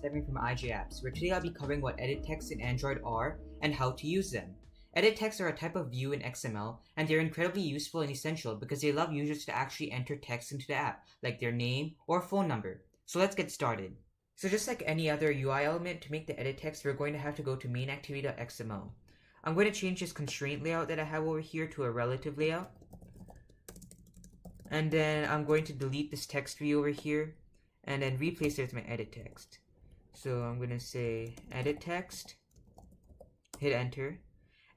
segment from IJ Apps, where today I'll be covering what EditText in Android are and how to use them. EditText are a type of view in XML, and they're incredibly useful and essential because they allow users to actually enter text into the app, like their name or phone number. So let's get started. So just like any other UI element, to make the EditText, we're going to have to go to mainActivity.xml. I'm going to change this constraint layout that I have over here to a relative layout. And then I'm going to delete this text view over here and then replace it with my edit text. So I'm going to say edit text, hit enter,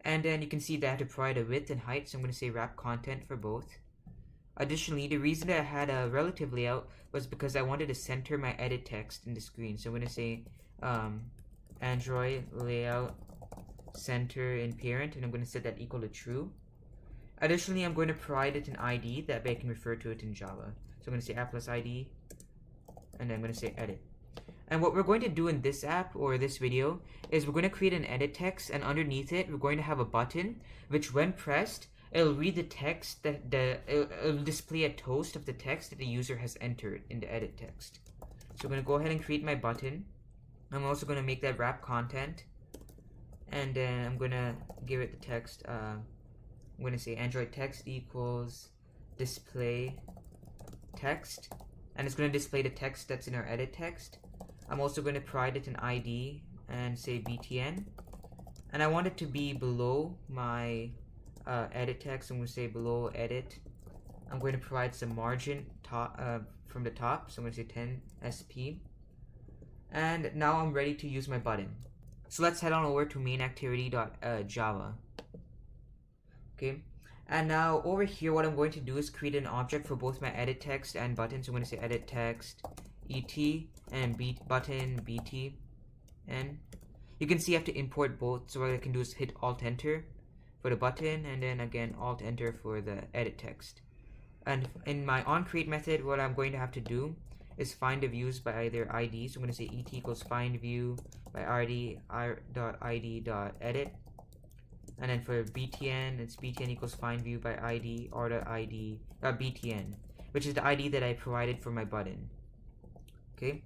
and then you can see that I have to provide a width and height, so I'm going to say wrap content for both. Additionally, the reason that I had a relative layout was because I wanted to center my edit text in the screen. So I'm going to say Android layout center in parent, and I'm going to set that equal to true. Additionally, I'm going to provide it an ID that way I can refer to it in Java. So I'm going to say app plus ID, and then I'm going to say edit. And what we're going to do in this app or this video is we're going to create an edit text, and underneath it we're going to have a button which, when pressed, it'll read the text it'll display a toast of the text that the user has entered in the edit text. So I'm going to go ahead and create my button. I'm also going to make that wrap content, and then I'm going to give it the text. I'm going to say Android text equals display text, and it's going to display the text that's in our edit text. I'm also going to provide it an ID and say BTN, and I want it to be below my edit text. I'm going to say below edit. I'm going to provide some margin from the top, so I'm going to say 10 SP, and now I'm ready to use my button. So let's head on over to mainActivity.java. Okay, and now over here what I'm going to do is create an object for both my edit text and button. So I'm going to say edit text et and button bt, and you can see I have to import both. So what I can do is hit alt enter for the button, and then again alt enter for the edit text. And in my onCreate method, what I'm going to have to do is find the views by either ID. So I'm going to say et equals find view by r.id.edit. And then for btn, it's btn equals find view by id r.id.btn, which is the ID that I provided for my button. Okay,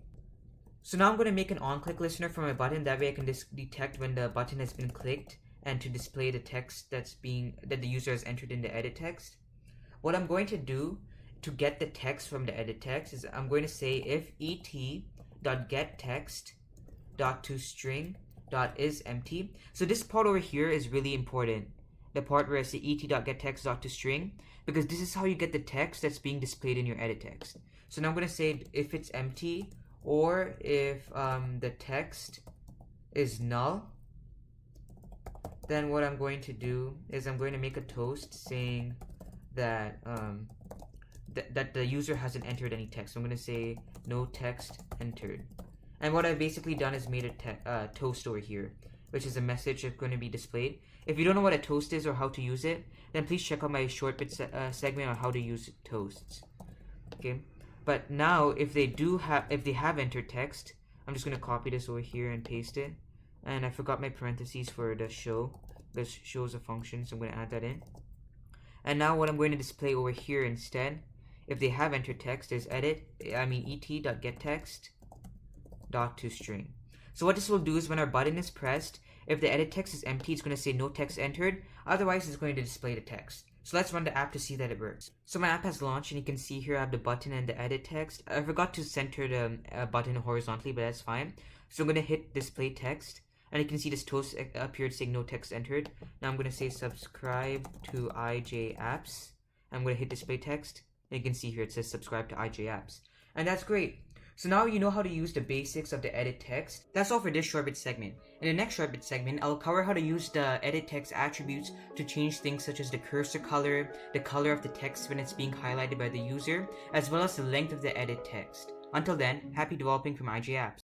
so now I'm going to make an on-click listener for my button. That way I can detect when the button has been clicked and to display the text that the user has entered in the edit text. What I'm going to do to get the text from the edit text is I'm going to say if et.getText.toString.isEmpty. So this part over here is really important. The part where I say et.getText.toString, because this is how you get the text that's being displayed in your edit text. So now I'm going to say if it's empty, or if the text is null, then what I'm going to do is I'm going to make a toast saying that that the user hasn't entered any text. So I'm going to say no text entered. And what I've basically done is made a toast over here, which is a message that's going to be displayed. If you don't know what a toast is or how to use it, then please check out my short bit segment on how to use toasts. Okay, but now if they have entered text, I'm just going to copy this over here and paste it. And I forgot my parentheses for the show. This shows a function, so I'm going to add that in. And now what I'm going to display over here instead, if they have entered text, is et.getText.toString. So what this will do is when our button is pressed, if the edit text is empty, it's going to say no text entered. Otherwise, it's going to display the text. So let's run the app to see that it works. So my app has launched, and you can see here I have the button and the edit text. I forgot to center the button horizontally, but that's fine. So I'm going to hit display text, and you can see this toast appeared saying no text entered. Now I'm going to say subscribe to IJ Apps. I'm going to hit display text, and you can see here it says subscribe to IJ Apps. And that's great. So now you know how to use the basics of the edit text. That's all for this short bit segment. In the next short bit segment, I'll cover how to use the edit text attributes to change things such as the cursor color, the color of the text when it's being highlighted by the user, as well as the length of the edit text. Until then, happy developing from IJ Apps.